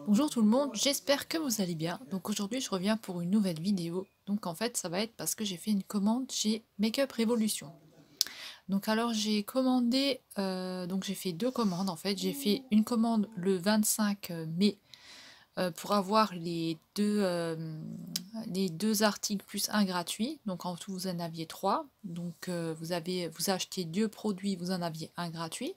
Bonjour tout le monde, j'espère que vous allez bien. Donc aujourd'hui je reviens pour une nouvelle vidéo. Donc en fait ça va être parce que j'ai fait une commande chez Makeup Revolution. Donc alors j'ai commandé, donc j'ai fait deux commandes en fait. J'ai fait une commande le 25 mai pour avoir les deux articles plus un gratuit. Donc en tout vous en aviez trois. Donc vous achetez deux produits, vous en aviez un gratuit.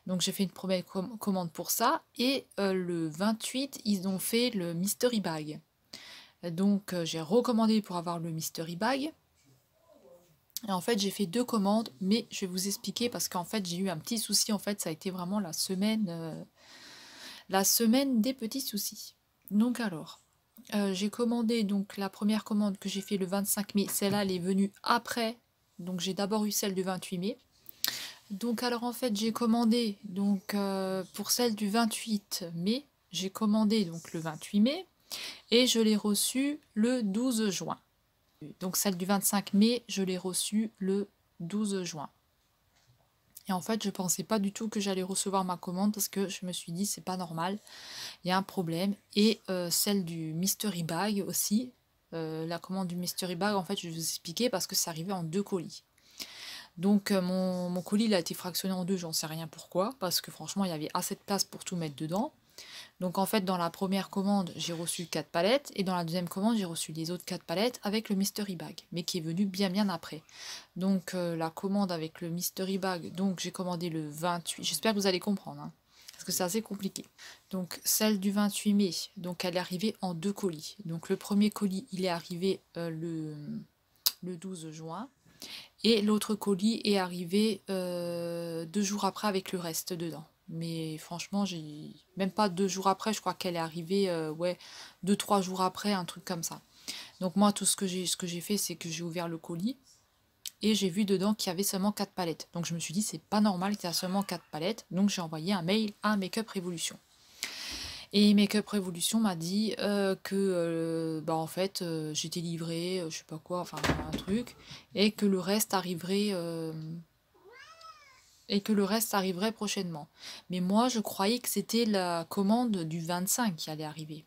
Donc j'ai fait une première commande pour ça. Et le 28, ils ont fait le Mystery Bag. Donc j'ai recommandé pour avoir le Mystery Bag. Et en fait j'ai fait deux commandes, mais je vais vous expliquer parce qu'en fait j'ai eu un petit souci. En fait ça a été vraiment la semaine des petits soucis. Donc alors, j'ai commandé donc la première commande que j'ai fait le 25 mai. Celle-là elle est venue après. Donc j'ai d'abord eu celle du 28 mai. Donc alors en fait j'ai commandé donc pour celle du 28 mai, j'ai commandé donc le 28 mai et je l'ai reçue le 12 juin. Donc celle du 25 mai, je l'ai reçue le 12 juin. Et en fait je pensais pas du tout que j'allais recevoir ma commande parce que je me suis dit c'est pas normal, il y a un problème. Et celle du Mystery Bag aussi, la commande du Mystery Bag en fait je vais vous expliquer parce que c'est arrivé en deux colis. Donc mon colis il a été fractionné en deux, j'en sais rien pourquoi, parce que franchement il y avait assez de place pour tout mettre dedans. Donc en fait dans la première commande j'ai reçu 4 palettes et dans la deuxième commande j'ai reçu les autres 4 palettes avec le Mystery Bag, mais qui est venu bien après. Donc la commande avec le Mystery Bag, donc j'ai commandé le 28, j'espère que vous allez comprendre, hein, parce que c'est assez compliqué. Donc celle du 28 mai, donc elle est arrivée en deux colis. Donc le premier colis il est arrivé le 12 juin. Et l'autre colis est arrivé 2 jours après avec le reste dedans. Mais franchement, j'ai même pas 2 jours après, je crois qu'elle est arrivée, ouais, 2, 3 jours après, un truc comme ça. Donc moi, tout ce que j'ai fait, c'est que j'ai ouvert le colis et j'ai vu dedans qu'il y avait seulement 4 palettes. Donc je me suis dit, c'est pas normal qu'il y a seulement 4 palettes. Donc j'ai envoyé un mail à Makeup Revolution. Et Makeup Revolution m'a dit que bah en fait j'étais livrée, je sais pas quoi, enfin un truc, et que le reste arriverait prochainement. Mais moi je croyais que c'était la commande du 25 qui allait arriver.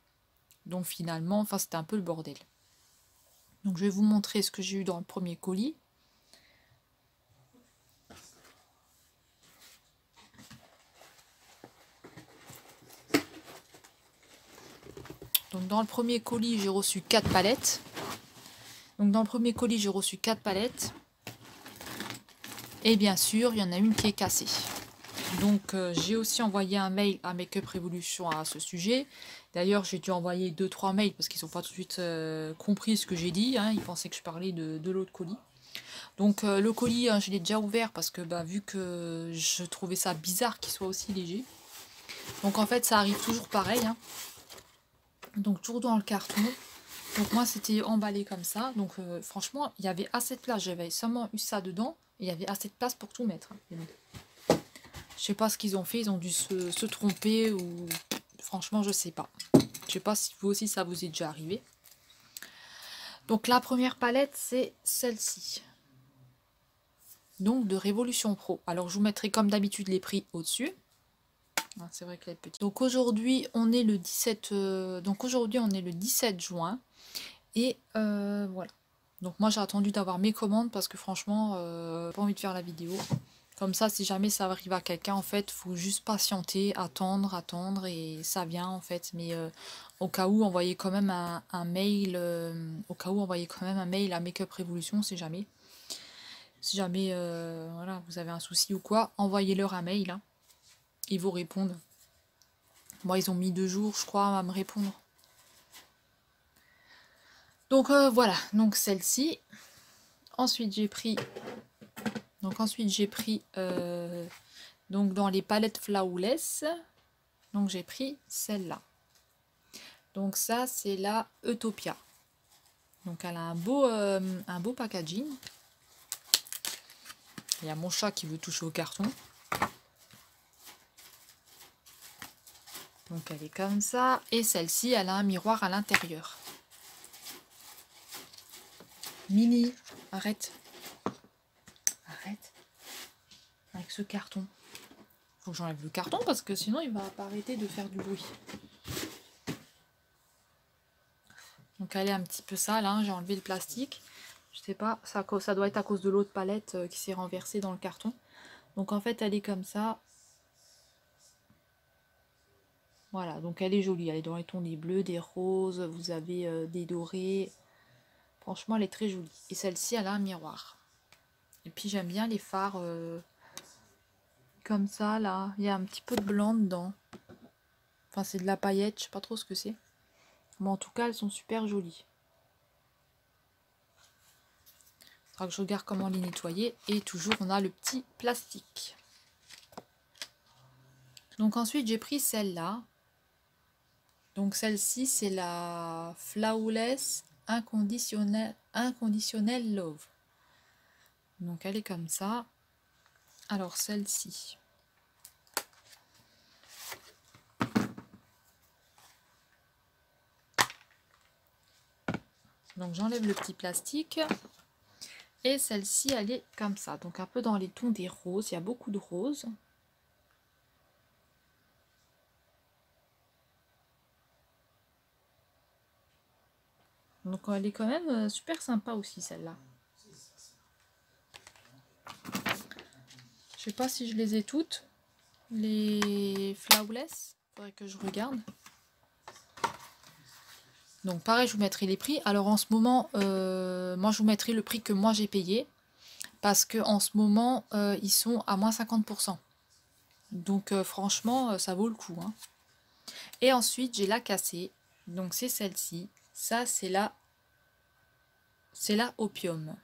Donc finalement, enfin c'était un peu le bordel. Donc je vais vous montrer ce que j'ai eu dans le premier colis. Donc dans le premier colis, j'ai reçu 4 palettes. Donc dans le premier colis, j'ai reçu 4 palettes. Et bien sûr, il y en a une qui est cassée. Donc j'ai aussi envoyé un mail à Makeup Revolution à ce sujet. D'ailleurs j'ai dû envoyer 2-3 mails parce qu'ils n'ont pas tout de suite compris ce que j'ai dit, hein. Ils pensaient que je parlais de l'autre colis. Donc le colis hein, je l'ai déjà ouvert parce que bah, vu que je trouvais ça bizarre qu'il soit aussi léger. Donc en fait ça arrive toujours pareil, hein. Donc toujours dans le carton. Donc moi c'était emballé comme ça. Donc franchement il y avait assez de place. J'avais seulement eu ça dedans et il y avait assez de place pour tout mettre, hein. Je sais pas ce qu'ils ont fait, ils ont dû se tromper ou... Franchement, je sais pas. Je sais pas si vous aussi ça vous est déjà arrivé. Donc la première palette, c'est celle-ci. Donc de Révolution Pro. Alors je vous mettrai comme d'habitude les prix au-dessus. C'est vrai qu'elle est petite. Donc aujourd'hui, on est le 17 donc aujourd'hui on est le 17 juin et voilà. Donc moi j'ai attendu d'avoir mes commandes parce que franchement, pas envie de faire la vidéo. Comme ça, si jamais ça arrive à quelqu'un, en fait, faut juste patienter, attendre, et ça vient, en fait. Mais au cas où, envoyez quand même un mail, envoyez quand même un mail à Makeup Revolution, si jamais. Si jamais, voilà, vous avez un souci ou quoi, envoyez-leur un mail, hein. Ils vous répondent. Moi, ils ont mis 2 jours, je crois, à me répondre. Donc voilà, donc celle-ci. Ensuite, j'ai pris... donc dans les palettes Flawless, donc j'ai pris celle-là. Donc ça c'est la Utopia. Donc elle a un beau packaging. Il y a mon chat qui veut toucher au carton. Donc elle est comme ça. Et celle-ci elle a un miroir à l'intérieur. Mini, arrête. Arrête. Avec ce carton. Faut que j'enlève le carton parce que sinon il va pas arrêter de faire du bruit. Donc elle est un petit peu sale, hein. J'ai enlevé le plastique. Je sais pas, ça doit être à cause de l'autre palette qui s'est renversée dans le carton. Donc en fait elle est comme ça. Voilà, donc elle est jolie. Elle est dans les tons des bleus, des roses, vous avez des dorés. Franchement elle est très jolie. Et celle-ci elle a un miroir. Et puis j'aime bien les fards comme ça là. Il y a un petit peu de blanc dedans. Enfin c'est de la paillette, je sais pas trop ce que c'est. Mais en tout cas elles sont super jolies. Il faudra que je regarde comment les nettoyer. Et toujours on a le petit plastique. Donc ensuite j'ai pris celle-là. Donc celle-ci c'est la Flawless Inconditionnel Love. Donc elle est comme ça. Alors celle-ci. Donc j'enlève le petit plastique. Et celle-ci elle est comme ça. Donc un peu dans les tons des roses. Il y a beaucoup de roses. Donc elle est quand même super sympa aussi celle-là. Je sais pas si je les ai toutes. Les Flawless. Faudrait que je regarde. Donc pareil, je vous mettrai les prix. Alors en ce moment, moi je vous mettrai le prix que moi j'ai payé. Parce que en ce moment, ils sont à moins 50%. Donc franchement, ça vaut le coup. Hein. Et ensuite, j'ai la cassée. Donc c'est celle-ci. Ça, c'est la Opium.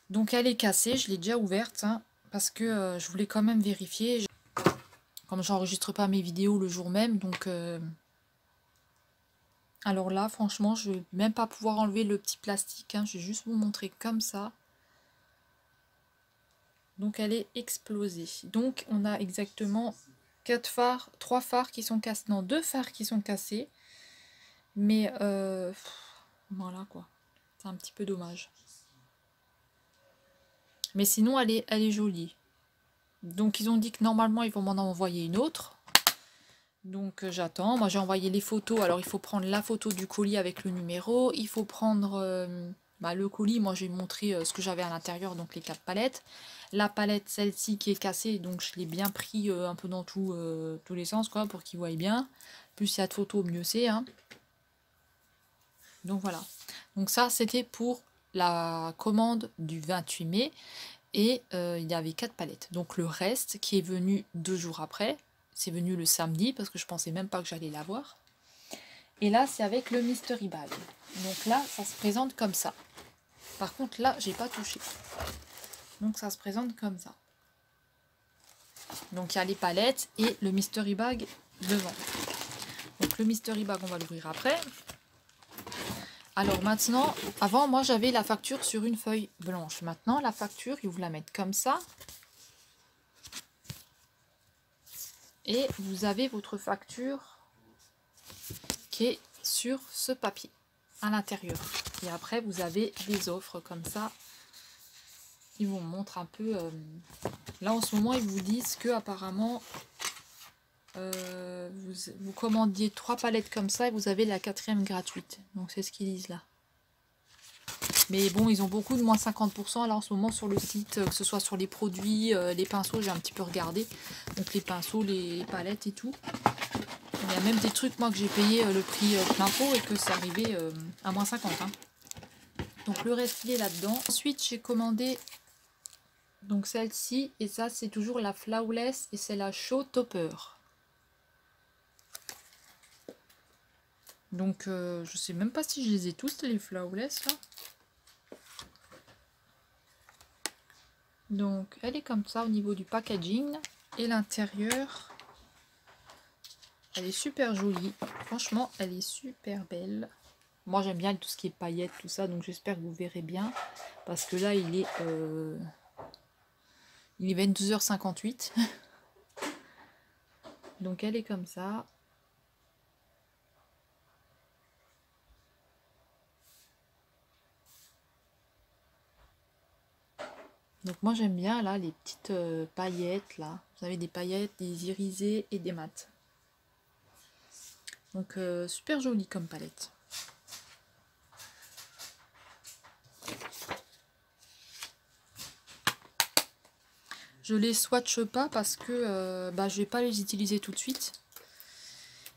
Donc elle est cassée, je l'ai déjà ouverte. Hein, parce que je voulais quand même vérifier. Comme j'enregistre pas mes vidéos le jour même, donc... alors là, franchement, je vais même pas pouvoir enlever le petit plastique. Hein, je vais juste vous montrer comme ça. Donc elle est explosée. Donc on a exactement 4 phares, 3 phares qui sont cassés. Non, 2 phares qui sont cassés. Mais voilà quoi. C'est un petit peu dommage. Mais sinon elle est jolie. Donc ils ont dit que normalement ils vont m'en envoyer une autre. Donc j'attends. Moi j'ai envoyé les photos. Alors il faut prendre la photo du colis avec le numéro. Il faut prendre le colis. Moi j'ai montré ce que j'avais à l'intérieur. Donc les 4 palettes. La palette, celle-ci qui est cassée. Donc je l'ai bien pris un peu dans tous les sens quoi, pour qu'ils voient bien. Plus il y a de photos, mieux c'est. Hein. Donc voilà. Donc ça c'était pour la commande du 28 mai. Et il y avait 4 palettes. Donc le reste qui est venu 2 jours après. C'est venu le samedi parce que je pensais même pas que j'allais l'avoir. Et là, c'est avec le Mystery Bag. Donc là, ça se présente comme ça. Par contre, là, j'ai pas touché. Donc ça se présente comme ça. Donc il y a les palettes et le Mystery Bag devant. Donc le Mystery Bag, on va l'ouvrir après. Alors maintenant, avant, moi, j'avais la facture sur une feuille blanche. Maintenant, la facture, ils vous la mettent comme ça. Et vous avez votre facture qui est sur ce papier à l'intérieur. Et après, vous avez des offres comme ça. Ils vous montrent un peu... là, en ce moment, ils vous disent que apparemment vous commandiez 3 palettes comme ça et vous avez la 4e gratuite. Donc, c'est ce qu'ils disent là. Mais bon, ils ont beaucoup de moins 50% là en ce moment sur le site, que ce soit sur les produits, les pinceaux, j'ai un petit peu regardé. Donc les pinceaux, les palettes et tout. Il y a même des trucs, moi, que j'ai payé le prix plein pot et que c'est arrivé à moins 50. Hein. Donc le reste, il est là-dedans. Ensuite, j'ai commandé donc celle-ci. Et ça, c'est toujours la Flawless et c'est la Show Topper. Donc, je sais même pas si je les ai tous, les Flawless, là. Donc, elle est comme ça au niveau du packaging. Et l'intérieur, elle est super jolie. Franchement, elle est super belle. Moi, j'aime bien tout ce qui est paillettes, tout ça. Donc, j'espère que vous verrez bien. Parce que là, il est 22h58. Donc, elle est comme ça. Donc moi j'aime bien là les petites paillettes là. Vous avez des paillettes, des irisés et des mats. Donc super joli comme palette. Je les swatche pas parce que je vais pas les utiliser tout de suite.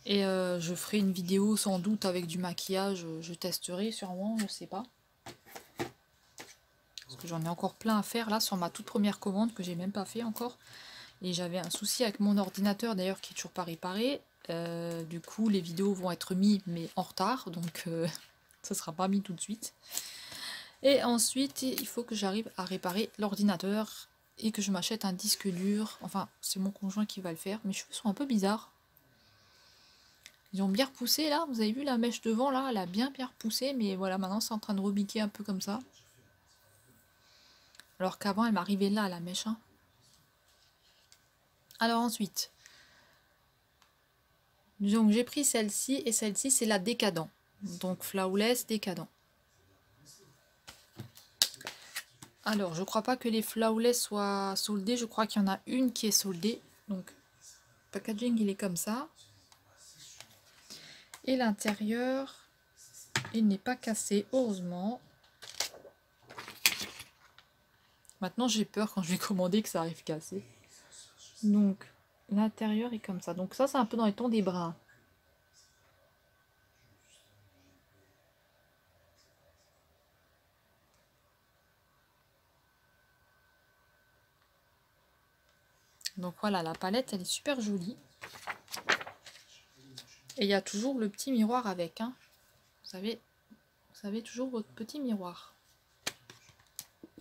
Et je ferai une vidéo sans doute avec du maquillage, je testerai sûrement, je sais pas. Parce que j'en ai encore plein à faire là sur ma toute première commande que j'ai même pas fait encore. Et j'avais un souci avec mon ordinateur d'ailleurs qui est toujours pas réparé. Du coup les vidéos vont être mises mais en retard, donc ça sera pas mis tout de suite. Et ensuite il faut que j'arrive à réparer l'ordinateur et que je m'achète un disque dur. Enfin c'est mon conjoint qui va le faire. Mes cheveux sont un peu bizarres. Ils ont bien repoussé là, vous avez vu la mèche devant là, elle a bien repoussé, mais voilà, maintenant c'est en train de rebiquer un peu comme ça. Alors qu'avant elle m'arrivait là la mèche. Hein. Alors ensuite, donc j'ai pris celle-ci, et celle-ci c'est la Décadent. Donc Flawless Décadent. Alors je crois pas que les Flawless soient soldés, je crois qu'il y en a une qui est soldée. Donc le packaging il est comme ça. Et l'intérieur, il n'est pas cassé, heureusement. Maintenant j'ai peur quand je vais commander que ça arrive cassé. Donc l'intérieur est comme ça. Donc ça c'est un peu dans les tons des bruns. Donc voilà, la palette elle est super jolie. Et il y a toujours le petit miroir avec. Hein. Vous savez toujours votre petit miroir.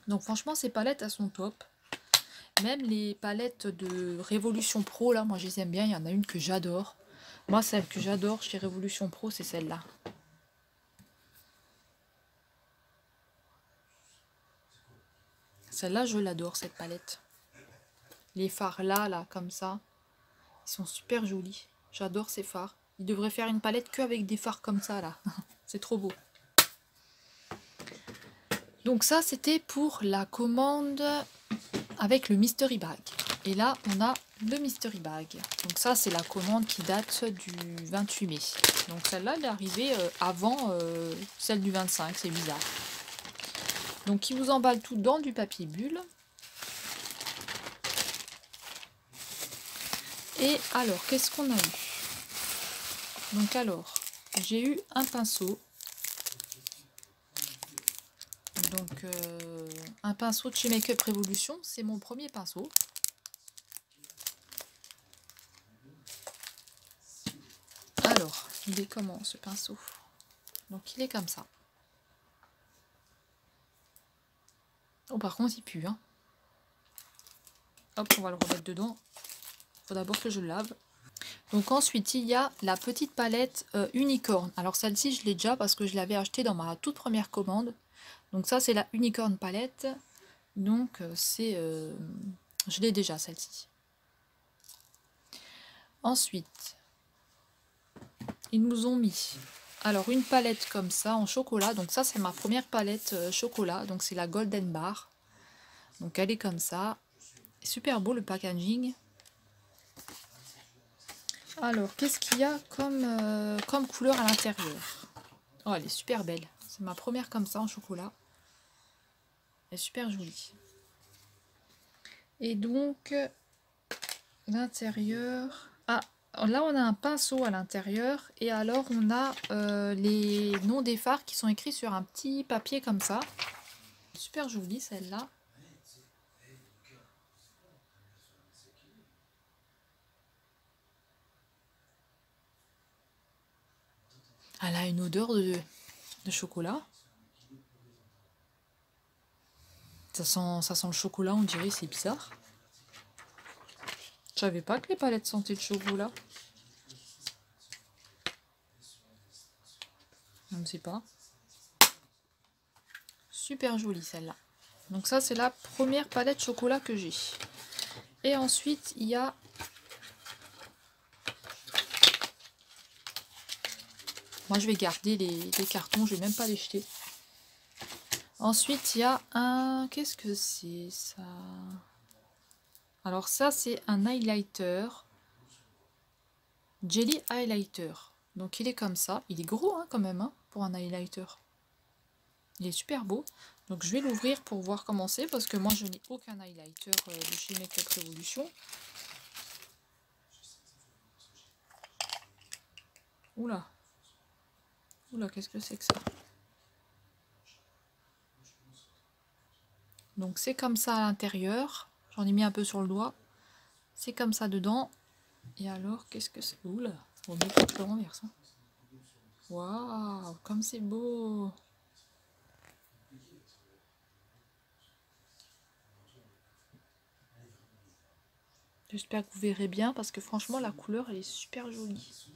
Donc franchement ces palettes elles sont top. Même les palettes de Révolution Pro là, moi je les aime bien. Il y en a une que j'adore. Moi celle que j'adore chez Révolution Pro c'est celle-là. Celle-là je l'adore cette palette. Les fards là comme ça. Ils sont super jolis. J'adore ces fards. Ils devraient faire une palette que avec des fards comme ça là. C'est trop beau. Donc ça c'était pour la commande avec le Mystery Bag. Et là on a le Mystery Bag. Donc ça c'est la commande qui date du 28 mai. Donc celle-là elle est arrivée avant celle du 25, c'est bizarre. Donc il vous emballe tout dans du papier bulle. Et alors qu'est-ce qu'on a eu? Donc alors j'ai eu un pinceau. Donc un pinceau de chez Make Up Révolution, c'est mon premier pinceau. Alors, il est comment ce pinceau? Donc il est comme ça. Oh par contre il pue. Hein. Hop, on va le remettre dedans. Il faut d'abord que je le lave. Donc ensuite il y a la petite palette Unicorn. Alors celle-ci je l'ai déjà parce que je l'avais achetée dans ma toute première commande. Donc ça c'est la Unicorn palette. Donc je l'ai déjà celle-ci. Ensuite, ils nous ont mis alors une palette comme ça en chocolat. Donc ça c'est ma première palette chocolat. Donc c'est la Golden Bar. Donc elle est comme ça. Super beau le packaging. Alors qu'est-ce qu'il y a comme couleur à l'intérieur? Oh elle est super belle. C'est ma première comme ça en chocolat. Elle est super jolie. Et donc l'intérieur... Ah, là on a un pinceau à l'intérieur. Et alors on a les noms des fards qui sont écrits sur un petit papier comme ça. Super jolie celle-là. Elle a une odeur de chocolat. Ça sent le chocolat, on dirait, c'est bizarre. Je savais pas que les palettes sentaient le chocolat. Je ne sais pas. Super jolie celle-là. Donc ça c'est la première palette chocolat que j'ai. Et ensuite il y a... Moi je vais garder les cartons, je vais même pas les jeter. Ensuite il y a un... Qu'est-ce que c'est ça? Alors ça c'est un highlighter. Jelly highlighter. Donc il est comme ça. Il est gros hein, quand même hein, pour un highlighter. Il est super beau. Donc je vais l'ouvrir pour voir comment c'est. Parce que moi je n'ai aucun highlighter de chez Make Up Revolution. Oula. Oula, qu'est-ce que c'est que ça? Donc c'est comme ça à l'intérieur. J'en ai mis un peu sur le doigt. C'est comme ça dedans. Et alors, qu'est-ce que c'est? Oula, on met pas le renvers ça. Waouh, comme c'est beau! J'espère que vous verrez bien parce que franchement la couleur elle est super jolie.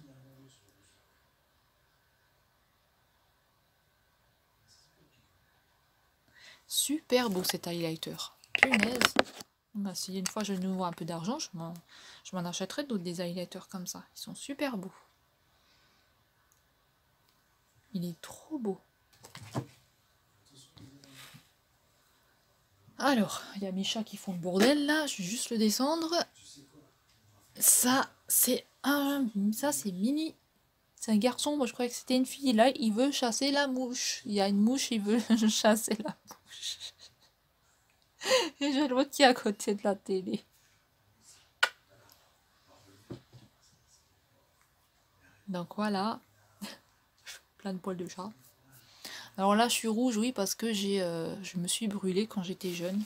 Super beau cet highlighter. Punaise! Bah, si une fois je nous vois un peu d'argent, je m'en achèterai d'autres des highlighters comme ça. Ils sont super beaux. Il est trop beau. Alors, il y a mes chats qui font le bordel là, je vais juste le descendre. Ça, c'est Mini. C'est un garçon, moi je croyais que c'était une fille. Là, il veut chasser la mouche. Il y a une mouche, il veut chasser la mouche. Et je le vois qui est à côté de la télé. Donc voilà. Plein de poils de chat. Alors là, je suis rouge, oui, parce que je me suis brûlée quand j'étais jeune.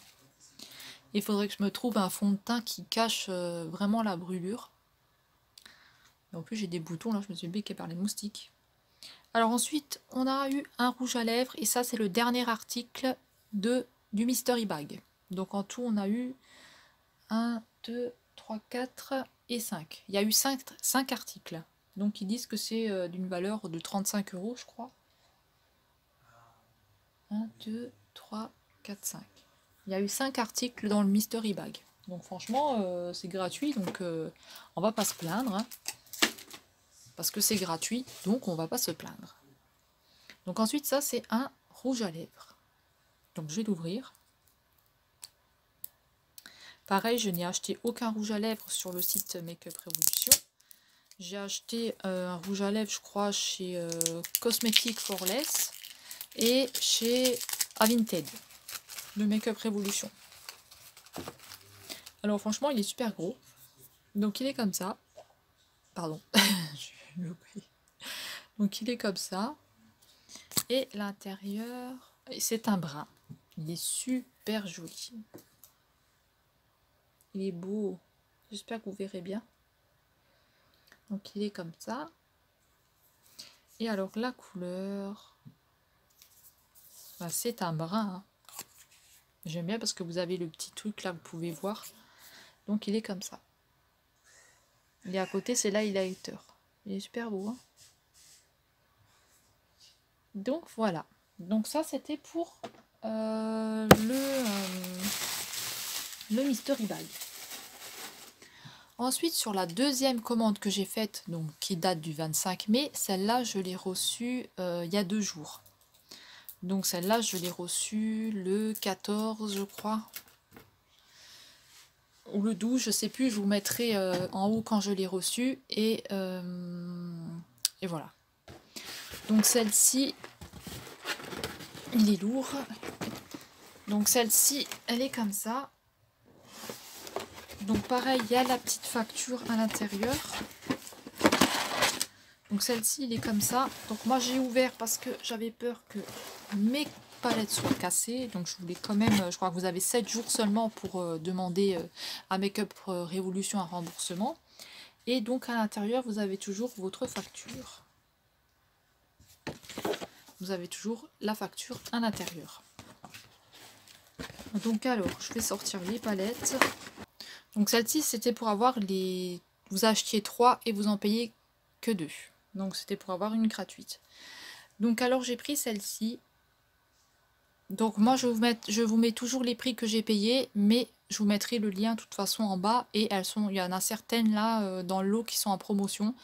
Il faudrait que je me trouve un fond de teint qui cache vraiment la brûlure. Et en plus, j'ai des boutons, là, je me suis piquée par les moustiques. Alors ensuite, on a eu un rouge à lèvres, et ça, c'est le dernier article du Mystery Bag. Donc en tout, on a eu 1, 2, 3, 4 et 5. Il y a eu 5 articles. Donc ils disent que c'est d'une valeur de 35 €, je crois. 1, 2, 3, 4, 5. Il y a eu 5 articles dans le Mystery Bag. Donc franchement, c'est gratuit, donc on va pas se plaindre. Hein, parce que c'est gratuit, donc on va pas se plaindre. Donc ensuite, ça, c'est un rouge à lèvres. Donc je vais l'ouvrir. Pareil, je n'ai acheté aucun rouge à lèvres sur le site Make Up Revolution. J'ai acheté un rouge à lèvres, je crois, chez Cosmetic for Less et chez Avinted, de Make Up Revolution. Alors franchement, il est super gros. Donc il est comme ça. Pardon. Donc il est comme ça. Et l'intérieur, c'est un brun. Il est super joli. Il est beau. J'espère que vous verrez bien. Donc il est comme ça. Et alors la couleur, bah, c'est un brun. Hein. J'aime bien parce que vous avez le petit truc là, vous pouvez voir. Donc il est comme ça. Et à côté, c'est l'highlighter. Il est super beau. Hein. Donc voilà. Donc ça, c'était pour le Mystery Bag. Ensuite, sur la deuxième commande que j'ai faite, donc qui date du 25 mai, celle-là, je l'ai reçue il y a 2 jours. Donc celle-là, je l'ai reçue le 14, je crois. Ou le 12, je sais plus, je vous mettrai en haut quand je l'ai reçue. Et voilà. Donc celle-ci, il est lourd. Donc celle-ci, elle est comme ça. Donc pareil, il y a la petite facture à l'intérieur. Donc celle-ci, il est comme ça. Donc moi j'ai ouvert parce que j'avais peur que mes palettes soient cassées. Donc je voulais quand même, je crois que vous avez 7 jours seulement pour demander à Make Up Revolution un remboursement. Et donc à l'intérieur, vous avez toujours votre facture. Vous avez toujours la facture à l'intérieur. Donc alors, je vais sortir les palettes. Donc celle-ci, c'était pour avoir les... Vous achetiez 3 et vous en payez que 2. Donc c'était pour avoir une gratuite. Donc alors j'ai pris celle-ci. Donc moi je vous mets toujours les prix que j'ai payés, mais je vous mettrai le lien de toute façon en bas. Et il y en a certaines là dans le lot qui sont en promotion.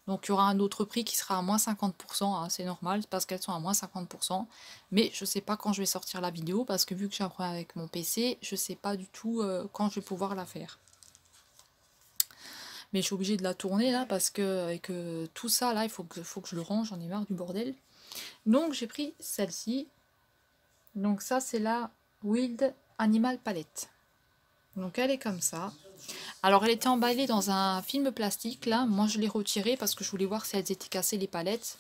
Donc il y aura un autre prix qui sera à moins 50%, hein, c'est normal parce qu'elles sont à moins 50%. Mais je ne sais pas quand je vais sortir la vidéo parce que vu que j'ai un problème avec mon PC, je ne sais pas du tout quand je vais pouvoir la faire. Mais je suis obligée de la tourner là parce que avec tout ça là, il faut que je le range, j'en ai marre du bordel. Donc j'ai pris celle-ci. Donc ça c'est la Wild Animal Palette. Donc elle est comme ça. Alors elle était emballée dans un film plastique là. Moi je l'ai retirée parce que je voulais voir si elles étaient cassées les palettes.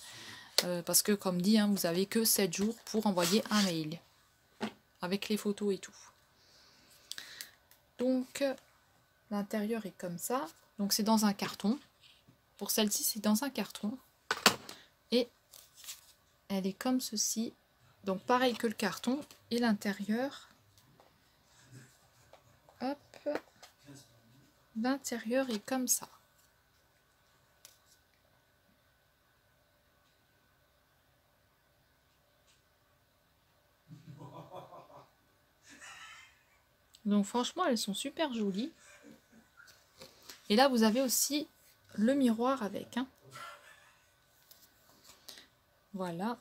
Parce que comme dit, hein, vous avez que 7 jours pour envoyer un mail. Avec les photos et tout. Donc l'intérieur est comme ça. Donc c'est dans un carton. Pour celle-ci c'est dans un carton. Et elle est comme ceci. Donc pareil que le carton. Et l'intérieur. Hop. L'intérieur est comme ça. Donc franchement elles sont super jolies. Et là vous avez aussi le miroir avec. Hein. Voilà.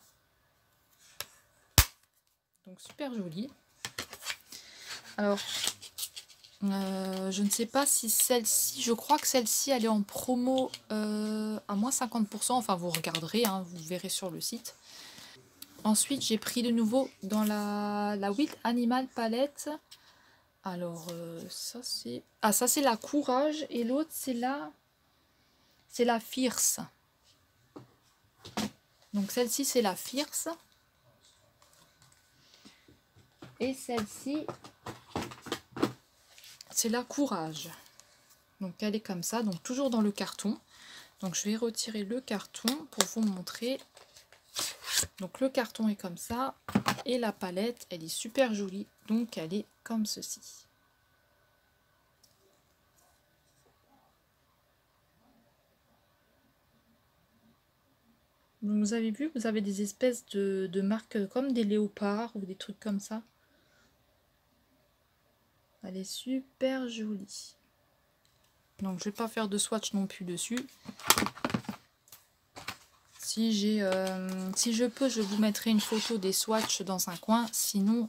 Donc super joli. Alors je ne sais pas si celle-ci, je crois que celle-ci elle est en promo à moins 50%. Enfin vous regarderez, hein, vous verrez sur le site. Ensuite j'ai pris de nouveau dans la Wild Animal Palette. Alors ça c'est... Ah ça c'est la Courage et l'autre c'est la Fierce. Donc celle-ci c'est la Fierce. Et celle-ci c'est la Courage. Donc elle est comme ça, donc toujours dans le carton. Donc je vais retirer le carton pour vous montrer. Donc le carton est comme ça. Et la palette, elle est super jolie. Donc elle est comme ceci. Donc, vous avez vu, vous avez des espèces de marques comme des léopards ou des trucs comme ça. Elle est super jolie. Donc je vais pas faire de swatch non plus dessus. Si je peux, je vous mettrai une photo des swatchs dans un coin. Sinon,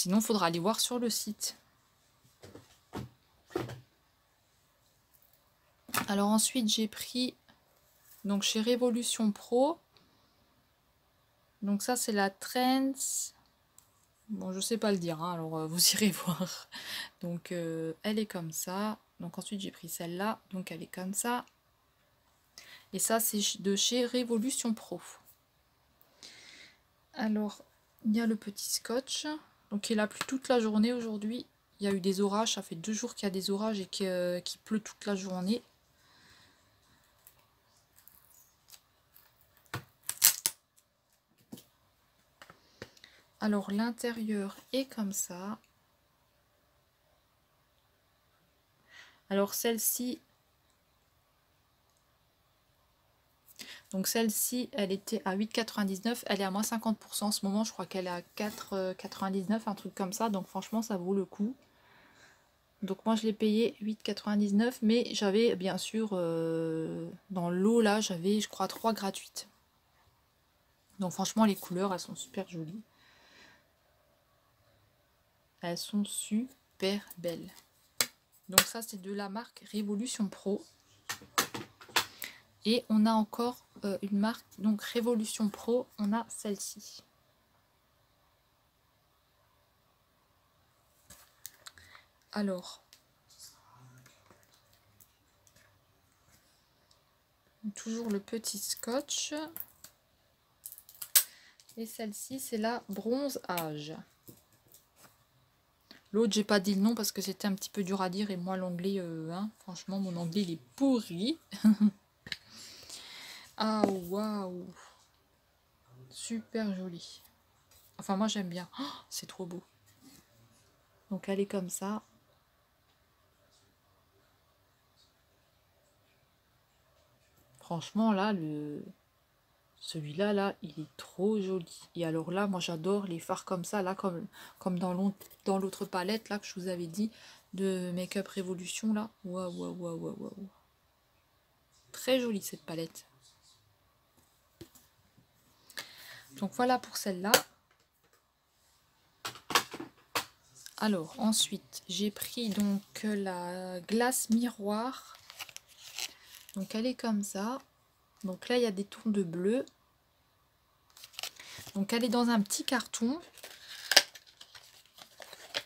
il faudra aller voir sur le site. Alors ensuite, j'ai pris donc chez Révolution Pro. Donc ça, c'est la Trends. Bon, je sais pas le dire, hein, alors vous irez voir. Donc elle est comme ça. Donc ensuite, j'ai pris celle-là. Donc elle est comme ça. Et ça, c'est de chez Révolution Pro. Alors, il y a le petit scotch. Donc il a plu toute la journée aujourd'hui. Il y a eu des orages. Ça fait 2 jours qu'il y a des orages et qu'il pleut toute la journée. Alors l'intérieur est comme ça. Alors celle-ci, donc celle-ci, elle était à 8,99. Elle est à moins 50% en ce moment. Je crois qu'elle est à 4,99, un truc comme ça. Donc franchement, ça vaut le coup. Donc moi, je l'ai payé 8,99. Mais j'avais, bien sûr, dans l'eau, là, j'avais, je crois, 3 gratuites. Donc franchement, les couleurs, elles sont super jolies. Elles sont super belles. Donc ça, c'est de la marque Révolution Pro. Et on a encore une marque, donc Révolution Pro, on a celle-ci. Alors, toujours le petit scotch. Et celle-ci, c'est la Bronze Âge. L'autre, j'ai pas dit le nom parce que c'était un petit peu dur à dire. Et moi, l'anglais, hein, franchement, mon anglais, il est pourri. Ah, waouh! Super joli. Enfin, moi, j'aime bien. Oh, c'est trop beau. Donc, elle est comme ça. Franchement, là, celui-là, là, il est trop joli. Et alors là, moi, j'adore les fards comme ça, là, comme dans l'autre palette, là, que je vous avais dit, de Make Up Révolution, là. Waouh, waouh, waouh, waouh, waouh. Très jolie, cette palette. Donc, voilà pour celle-là. Alors, ensuite, j'ai pris donc la glace miroir. Donc, elle est comme ça. Donc là, il y a des tons de bleu. Donc, elle est dans un petit carton.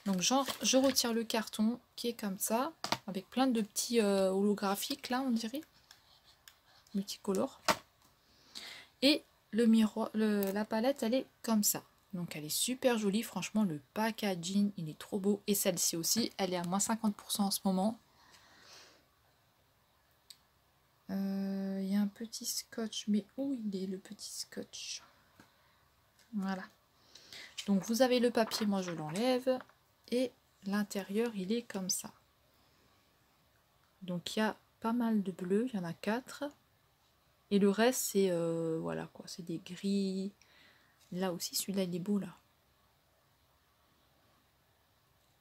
Donc, genre, je retire le carton qui est comme ça, avec plein de petits holographiques, là, on dirait. Multicolores. Et le miroir, la palette, elle est comme ça. Donc, elle est super jolie. Franchement, le packaging, il est trop beau. Et celle-ci aussi, elle est à moins 50% en ce moment. Il y a un petit scotch. Mais où il est, le petit scotch? Voilà. Donc, vous avez le papier. Moi, je l'enlève. Et l'intérieur, il est comme ça. Donc, il y a pas mal de bleu. Il y en a 4. Et le reste, c'est voilà quoi. C'est des gris. Là aussi, celui-là, il est beau, là.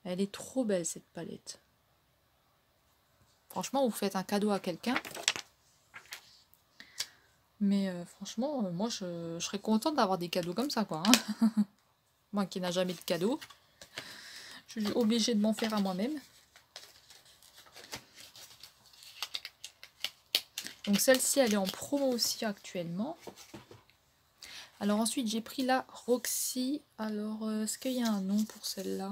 Elle est trop belle, cette palette. Franchement, vous faites un cadeau à quelqu'un. Mais franchement, moi, je serais contente d'avoir des cadeaux comme ça, quoi. Hein. Moi qui n'a jamais de cadeau. Je suis obligée de m'en faire à moi-même. Donc celle-ci, elle est en promo aussi actuellement. Alors ensuite, j'ai pris la Roxy. Alors, est-ce qu'il y a un nom pour celle-là?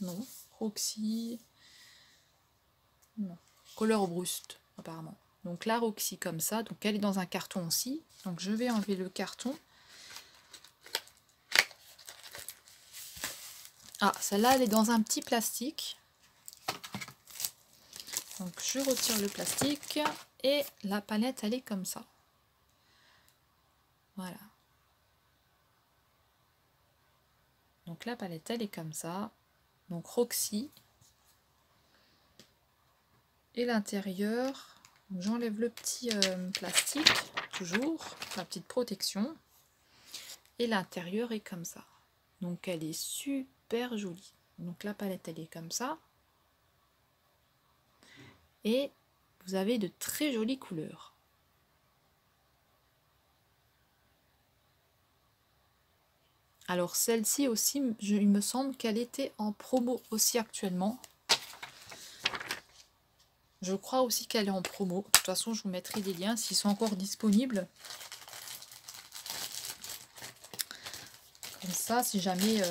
Non. Roxy. Non. Color Brust, apparemment. Donc la Roxy comme ça. Donc elle est dans un carton aussi. Donc je vais enlever le carton. Ah, celle-là, elle est dans un petit plastique. Donc je retire le plastique. Et la palette, elle est comme ça. Voilà. Donc la palette, elle est comme ça. Donc Roxy. Et l'intérieur, j'enlève le petit plastique, toujours, la petite protection. Et l'intérieur est comme ça. Donc elle est super jolie. Donc la palette, elle est comme ça. Et vous avez de très jolies couleurs. Alors celle-ci aussi, il me semble qu'elle était en promo aussi actuellement. Je crois aussi qu'elle est en promo. De toute façon, je vous mettrai des liens s'ils sont encore disponibles. Comme ça, si jamais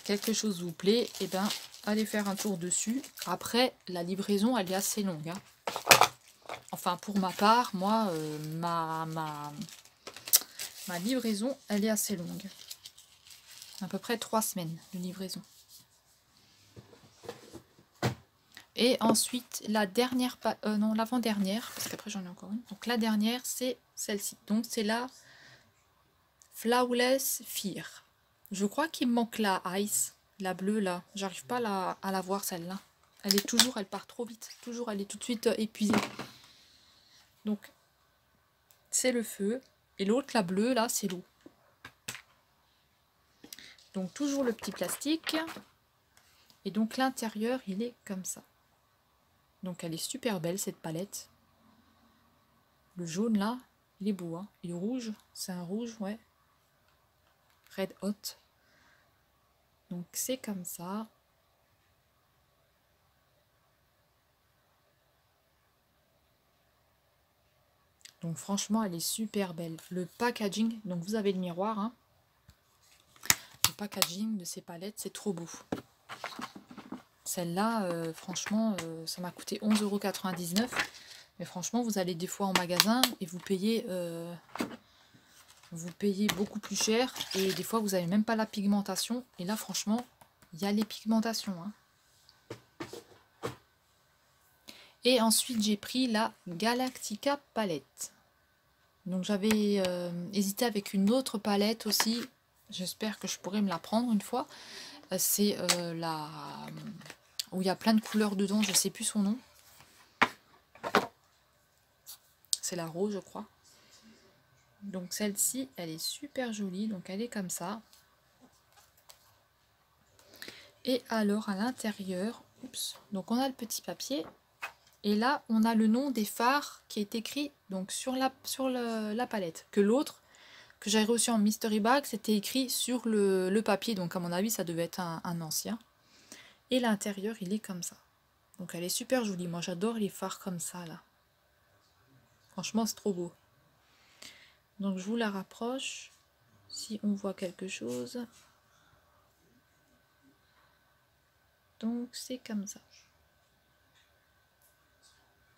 quelque chose vous plaît, et ben, allez faire un tour dessus. Après, la livraison, elle est assez longue. Hein. Enfin, pour ma part, moi, ma livraison, elle est assez longue. À peu près 3 semaines de livraison. Et ensuite, la dernière, non, l'avant-dernière, parce qu'après j'en ai encore une. Donc la dernière, c'est celle-ci. Donc c'est la Flawless Fear. Je crois qu'il me manque la Ice, la bleue là. J'arrive pas à la voir celle-là. Elle est toujours, elle part trop vite. Toujours, elle est tout de suite épuisée. Donc, c'est le feu. Et l'autre, la bleue, là, c'est l'eau. Donc, toujours le petit plastique. Et donc, l'intérieur, il est comme ça. Donc, elle est super belle, cette palette. Le jaune, là, il est beau. Hein. Et le rouge, c'est un rouge, ouais. Red Hot. Donc, c'est comme ça. Donc franchement, elle est super belle. Le packaging, donc vous avez le miroir. Hein. Le packaging de ces palettes, c'est trop beau. Celle-là, franchement, ça m'a coûté 11,99 €. Mais franchement, vous allez des fois en magasin et vous payez beaucoup plus cher. Et des fois, vous n'avez même pas la pigmentation. Et là, franchement, il y a les pigmentations. Hein. Et ensuite, j'ai pris la Galactica palette. Donc j'avais hésité avec une autre palette aussi. J'espère que je pourrai me la prendre une fois. C'est la... où il y a plein de couleurs dedans. Je ne sais plus son nom. C'est la rose, je crois. Donc celle-ci, elle est super jolie. Donc elle est comme ça. Et alors à l'intérieur, oups, donc on a le petit papier. Et là, on a le nom des fards qui est écrit donc sur la palette. Que l'autre, que j'avais reçu en mystery bag, c'était écrit sur le papier. Donc à mon avis, ça devait être un ancien. Et l'intérieur, il est comme ça. Donc elle est super jolie. Moi, j'adore les fards comme ça, là. Franchement, c'est trop beau. Donc je vous la rapproche. Si on voit quelque chose. Donc c'est comme ça.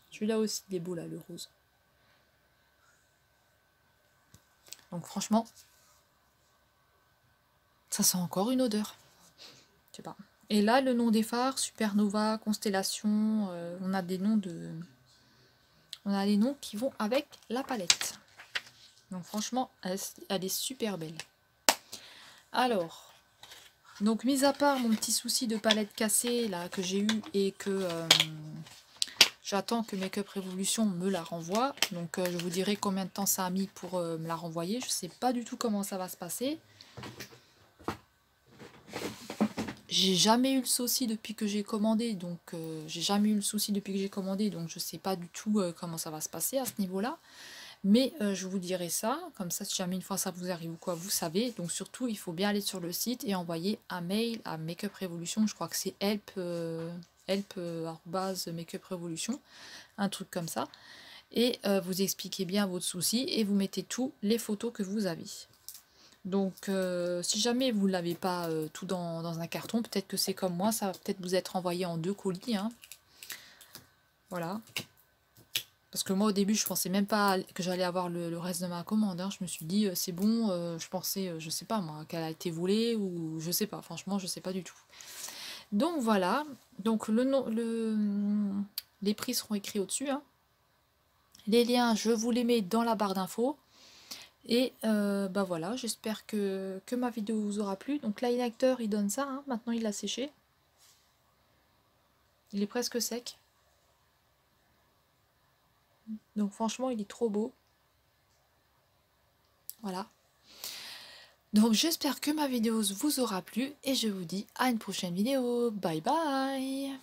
Celui-là aussi, il est beau, là, le rose. Donc franchement, ça sent encore une odeur. Je sais pas. Et là, le nom des phares, Supernova, Constellation, on a des noms de... On a des noms qui vont avec la palette. Donc franchement, elle est super belle. Alors, donc mis à part mon petit souci de palette cassée là que j'ai eu et que j'attends que Make Up Revolution me la renvoie. Donc je vous dirai combien de temps ça a mis pour me la renvoyer. Je sais pas du tout comment ça va se passer. J'ai jamais eu le souci depuis que j'ai commandé, donc je sais pas du tout comment ça va se passer à ce niveau-là. Mais je vous dirai ça, comme ça si jamais une fois ça vous arrive ou quoi, vous savez. Donc surtout, il faut bien aller sur le site et envoyer un mail à Make Up Revolution. Je crois que c'est help@Make Up Revolution, un truc comme ça. Et vous expliquez bien votre souci et vous mettez toutes les photos que vous avez. Donc si jamais vous ne l'avez pas tout dans un carton, peut-être que c'est comme moi, ça va peut-être vous être envoyé en 2 colis. Hein. Voilà. Parce que moi au début je pensais même pas que j'allais avoir le reste de ma commande. Hein. Je me suis dit c'est bon, je pensais, je sais pas moi, qu'elle a été volée ou je sais pas, franchement je sais pas du tout. Donc voilà, donc les prix seront écrits au-dessus. Hein. Les liens je vous les mets dans la barre d'infos. Et bah voilà, j'espère que ma vidéo vous aura plu. Donc l'highlighter il donne ça, hein. Maintenant il a séché. Il est presque sec. Donc franchement il est trop beau. Voilà. Donc j'espère que ma vidéo vous aura plu et je vous dis à une prochaine vidéo. Bye bye!